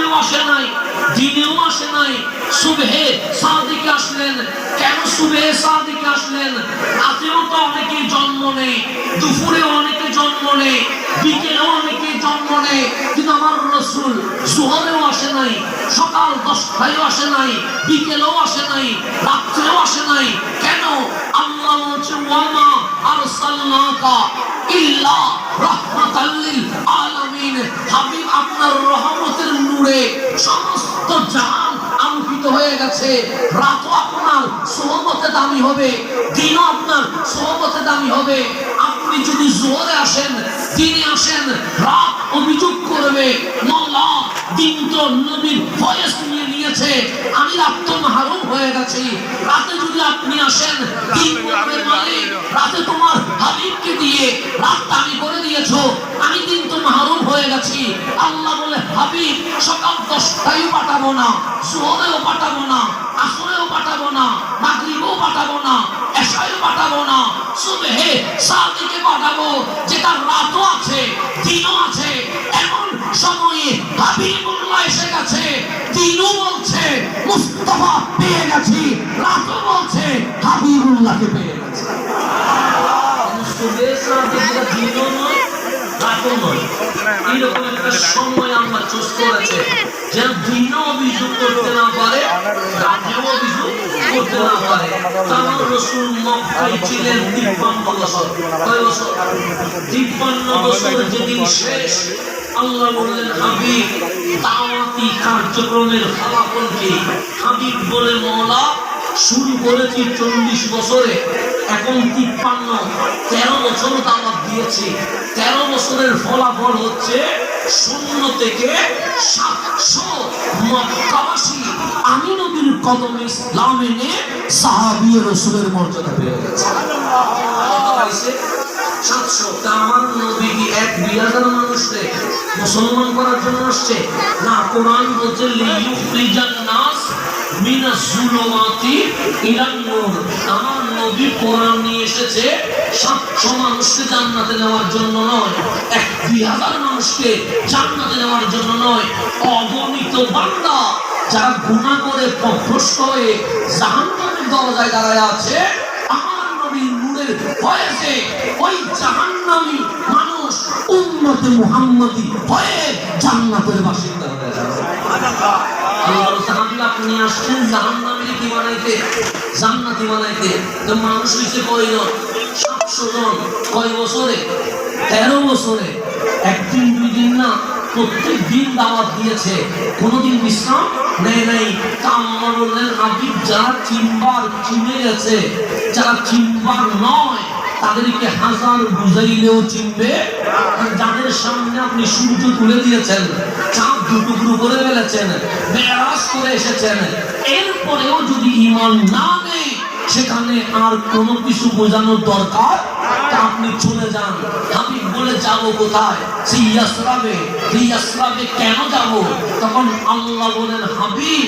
রাত্রেও আসে নাই, দিনেও আসে নাই। সুবহে সাদিকে আসলেন। কেন সুবহে সাদিকে আসলেন? রাতেও তো অনেকে জন্ম নেয়, দুপুরে অনেকে জন্ম নেয়, বিকেলেও অনেকে জন্ম নেয়, কিন্তু আমার রাসূল জোহরেও আসে নাই, সকাল 10টায়ও আসে নাই, বিকেলেও আসে নাই, রাত্রেও আসে নাই। কেন? আল্লাহ বলছে ওয়ামা আরসালনাকা ইল্লা রাহমাতাল লিল আলামিন। হাবিব আপনার রহমতের নূরে সমস্ত জাহান আলোকিত হয়ে গেছে। রাতও আপনার সোহবতে দামি হবে, দিনও আপনার সোহবতে দামি হবে। আপনি যদি জোহরে আসেন, দিনে আসেন, রাত অভিযোগ করবে মাওলা দিন তো নবীর ভয়েস নিয়ে নিয়েছে, আমি রাত তো মাহরুম হয়ে গেছি। রাতে যদি আপনি আসেন, দিন বলবে মালিক রাতে তোমার হাবিবকে দিয়ে রাতটা আমি করে দিয়েছো, আমি দিন তো মাহরুম হয়ে গেছি। আল্লাহ বলে হাবিব সকাল 10টায়ও পাঠাবো না, জোহরেও পাঠাবো না, আসরেও পাঠাবো না, মাগরিবেও পাঠাবো না, এশায়ও পাঠাবো না, সুবহে সাদিকে পাঠাবো যেটা রাতও আছে দিনও আছে। এমন সময়ে হাবিবুল্লাহ এসে গেছে, দিনও বলছে মুস্তাফা পেয়ে গেছি, রাতও বলছে হাবিবুল্লাহকে পেয়ে গেছে। সুবহে সাদিকে দিনও নয়, রাতও নয়, এরকম একটা সময় আমরা চুজ করেছে যে দিনও অভিযোগ করতে না পারে, রাতেও অভিযোগ করতে না পারে। আমার রাসূল মক্কায় ছিলেন 53 বছর। কয় বছর? 53 বছর। যেদিন শেষ আল্লাহ বললেন হাবিব দাওয়াতি কার্যক্রমের ফলাফল কি? হাবিব বলে মওলা শুরু করেছি 40 বছরে, এখন 13 বছর দাওয়াত দিয়েছি। 13 বছরের ফলাফল হচ্ছে 0 থেকে 700 মক্কাবাসী আমি নবীর কদমে ইসলাম এনে সাহাবী রাসূলের মর্যাদা পেয়ে গেছে। 700। তা আমার নবী কি 1-2000 মানুষকে মুসলমান করার জন্য আসছে না? কোরআন বলছে লিইউখরিজান নাস মিনাজ যুলুমাতি ইলান নূর। আমার নবী কোরআন নিয়ে এসেছে 700 মানুষকে জান্নাতে নেওয়ার জন্য নয়, 1-2000 মানুষকে জান্নাতে নেওয়ার জন্য নয়। অগণিত বান্দা যারা গুনাহ করে পথভ্রষ্ট হয়ে জাহান্নামের দরজায় দাঁড়ায় আছে, আমার নবীর নূরের ভয়েসে ওই জাহান্নামী মানুষ উম্মতে মুহাম্মাদি হয়ে জান্নাতের বাসিন্দা হয়ে যাবে। আল্লাহর সাহাবী আপনি আসছেন জাহান্নামীকে কি বানাইতে? জান্নাতি বানাইতে। তো মানুষ হইছে কয়জন? 700 জন। কয় বছরে? 13 বছরে। একদিন দুই দিন না, প্রত্যেক দিন দাওয়াত দিয়েছে, কোনদিন বিশ্রাম নেই নাই। আল্লাহ বললেন হাবিব যারা চিনবার চিনে গেছে, যারা চিনবার নয় তাদেরকে হাজার বুঝাইলেও চিনবে। যাদের সামনে আপনি সূর্য তুলে দিয়েছেন, চাঁদ দুটুকরো করে ফেলেছেন, মেরাজ করে এসেছেন, এরপরেও যদি ঈমান না নেই সেখানে আর কোনো কিছু বোঝানোর দরকার, আপনি চলে যান। হাবিব বলে যাবো কোথায়? সেই ইয়াসরাবে। কেন যাব? তখন আল্লাহ বলেন হাবিব